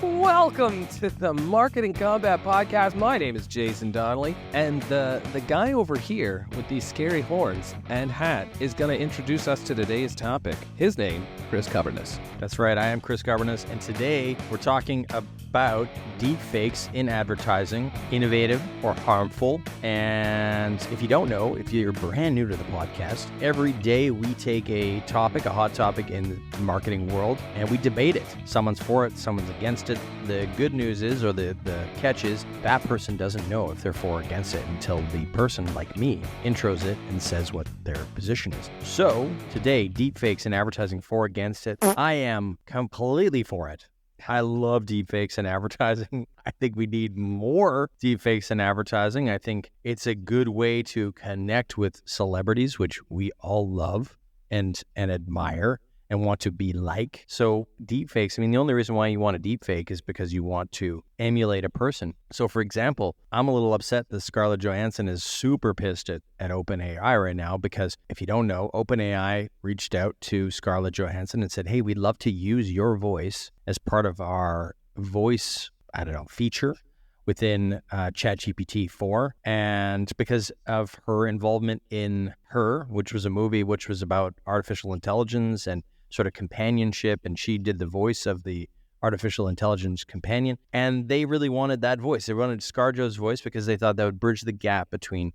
Welcome to the Marketing Combat Podcast. My name is Jason Donnelly, and the guy over here with these scary horns and hat is going to introduce us to today's topic. His name, Chris Kubbernus. That's right, I am Chris Kubbernus, and today we're talking about deepfakes in advertising, innovative or harmful. And if you don't know, if you're brand new to the podcast, every day we take a topic, a hot topic in the marketing world, and we debate it. Someone's for it, someone's against it. The good news is, or the catch is, that person doesn't know if they're for or against it until the person, like me, intros it and says what their position is. So today, deepfakes in advertising, for or against it. I am completely for it. I love deepfakes in advertising. I think we need more deepfakes in advertising. I think it's a good way to connect with celebrities, which we all love and admire and want to be like. So deepfakes, the only reason why you want a deepfake is because you want to emulate a person. So for example, I'm a little upset that Scarlett Johansson is super pissed at OpenAI right now, because if you don't know, OpenAI reached out to Scarlett Johansson and said, hey, we'd love to use your voice as part of our voice, feature within ChatGPT 4. And because of her involvement in Her, which was a movie which was about artificial intelligence and sort of companionship, and she did the voice of the artificial intelligence companion, and they really wanted that voice. They wanted ScarJo's voice because they thought that would bridge the gap between,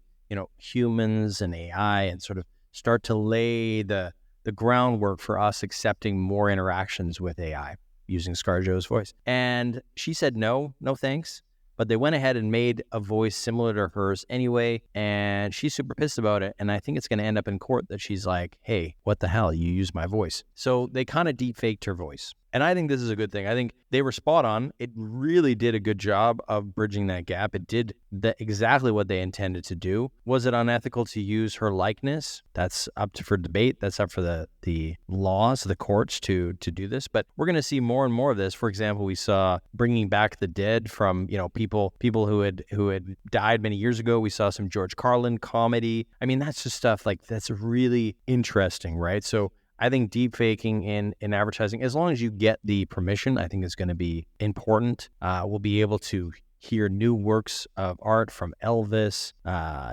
humans and AI, and sort of start to lay the groundwork for us accepting more interactions with AI using ScarJo's voice. And she said, no thanks. But they went ahead and made a voice similar to hers anyway, and she's super pissed about it. And I think it's going to end up in court that she's like, hey, what the hell? You used my voice. So they kind of deepfaked her voice. And I think this is a good thing. I think they were spot on. It really did a good job of bridging that gap. It did exactly what they intended to do. Was it unethical to use her likeness? That's up for debate. That's up for the laws, the courts to do this. But we're going to see more and more of this. For example, we saw bringing back the dead from people who had died many years ago. We saw some George Carlin comedy. That's just stuff that's really interesting, right? So I think deepfaking in advertising, as long as you get the permission, I think is going to be important. We'll be able to hear new works of art from Elvis,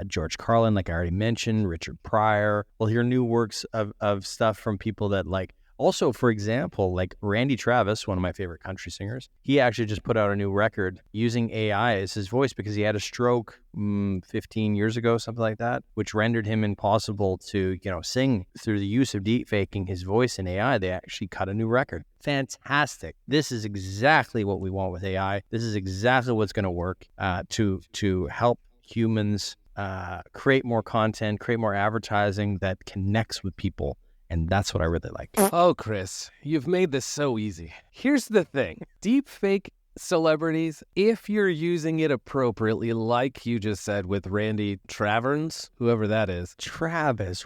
George Carlin, like I already mentioned, Richard Pryor. We'll hear new works of stuff from people that also, for example, like Randy Travis, one of my favorite country singers, he actually just put out a new record using AI as his voice because he had a stroke 15 years ago, something like that, which rendered him impossible to, sing. Through the use of deepfaking his voice in AI, they actually cut a new record. Fantastic. This is exactly what we want with AI. This is exactly what's going to work to help humans create more content, create more advertising that connects with people. And that's what I really like. Oh, Chris, you've made this so easy. Here's the thing. Deepfake celebrities, if you're using it appropriately, like you just said with Randy Traverns, whoever that is.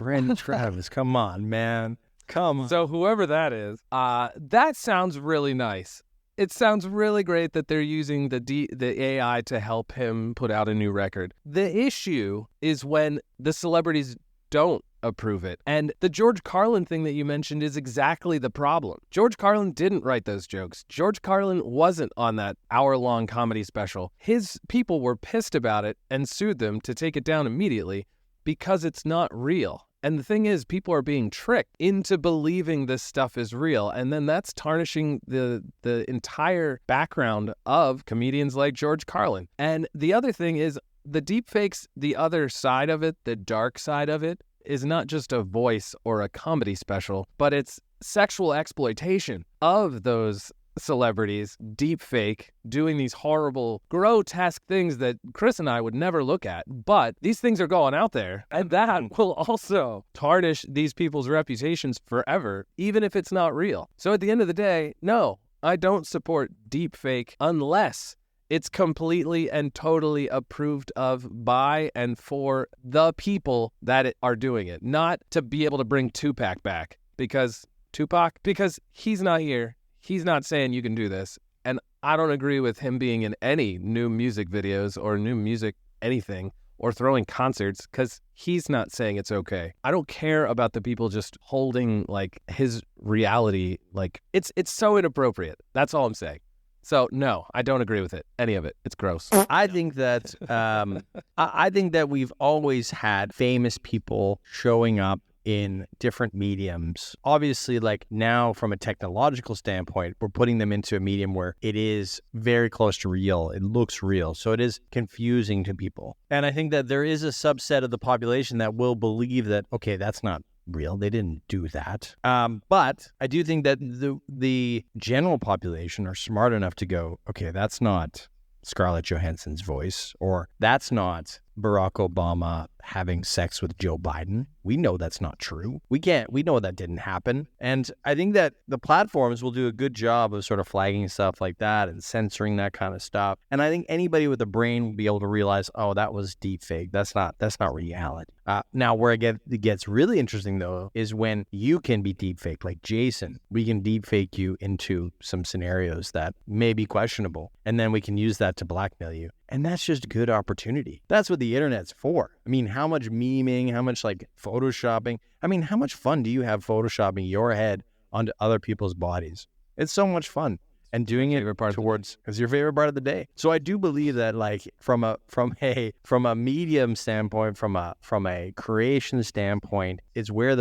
Randy Travis, come on, man. Come on. So whoever that is, that sounds really nice. It sounds really great that they're using the AI to help him put out a new record. The issue is when the celebrities don't approve it. And the George Carlin thing that you mentioned is exactly the problem. George Carlin didn't write those jokes. George Carlin wasn't on that hour-long comedy special. His people were pissed about it and sued them to take it down immediately because it's not real. And the thing is, people are being tricked into believing this stuff is real. And then that's tarnishing the entire background of comedians like George Carlin. And the other thing is, the deepfakes, the other side of it, the dark side of it, is not just a voice or a comedy special, but it's sexual exploitation of those celebrities, deepfake, doing these horrible, grotesque things that Chris and I would never look at. But these things are going out there, and that will also tarnish these people's reputations forever, even if it's not real. So at the end of the day, no, I don't support deepfake unless it's completely and totally approved of by and for the people that are doing it. Not to be able to bring Tupac back because he's not here. He's not saying you can do this. And I don't agree with him being in any new music videos or new music anything or throwing concerts because he's not saying it's okay. I don't care about the people just holding his reality. It's so inappropriate. That's all I'm saying. So no, I don't agree with it. Any of it. It's gross. I think that I think that we've always had famous people showing up in different mediums. Obviously, like now from a technological standpoint, we're putting them into a medium where it is very close to real. It looks real. So it is confusing to people. And I think that there is a subset of the population that will believe that, okay, that's not real. They didn't do that. But I do think that the general population are smart enough to go, okay, that's not Scarlett Johansson's voice, or that's not Barack Obama having sex with Joe Biden. We know that's not true. We know that didn't happen. And I think that the platforms will do a good job of sort of flagging stuff like that and censoring that kind of stuff. And I think anybody with a brain will be able to realize, oh, that was deepfake. That's not reality. Now, where it gets really interesting, though, is when you can be deepfaked. Like Jason, we can deepfake you into some scenarios that may be questionable. And then we can use that to blackmail you. And that's just good opportunity. That's what the internet's for. I mean, how much memeing, how much like photoshopping. I mean, how much fun do you have photoshopping your head onto other people's bodies? It's so much fun. And doing it towards is your favorite part of the day. So I do believe that, like from a medium standpoint, from a creation standpoint, it's where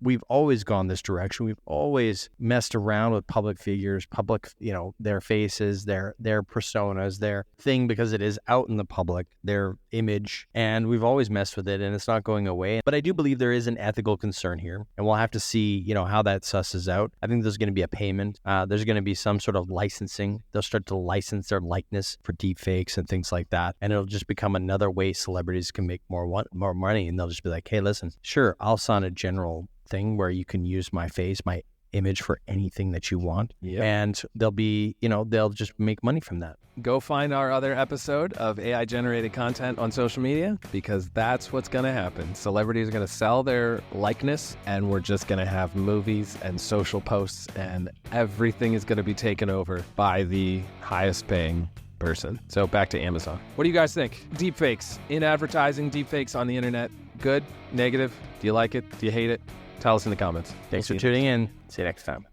we've always gone this direction. We've always messed around with public figures, their faces, their personas, their thing, because it is out in the public, their image, and we've always messed with it, and it's not going away. But I do believe there is an ethical concern here, and we'll have to see, how that susses out. I think there's going to be a payment. There's going to be some sort of licensing. They'll start to license their likeness for deepfakes and things like that, and it'll just become another way celebrities can make more money, and they'll just be like, hey, listen, sure, I'll sign a general thing where you can use my face, my image for anything that you want. Yep. And they'll just make money from that. Go find our other episode of AI generated content on social media, because that's what's going to happen. Celebrities are going to sell their likeness, and we're just going to have movies and social posts, and everything is going to be taken over by the highest paying person. So back to Amazon. What do you guys think? Deepfakes in advertising, deepfakes on the internet. Good? Negative? Do you like it? Do you hate it? Tell us in the comments. Thanks for tuning in. See you next time.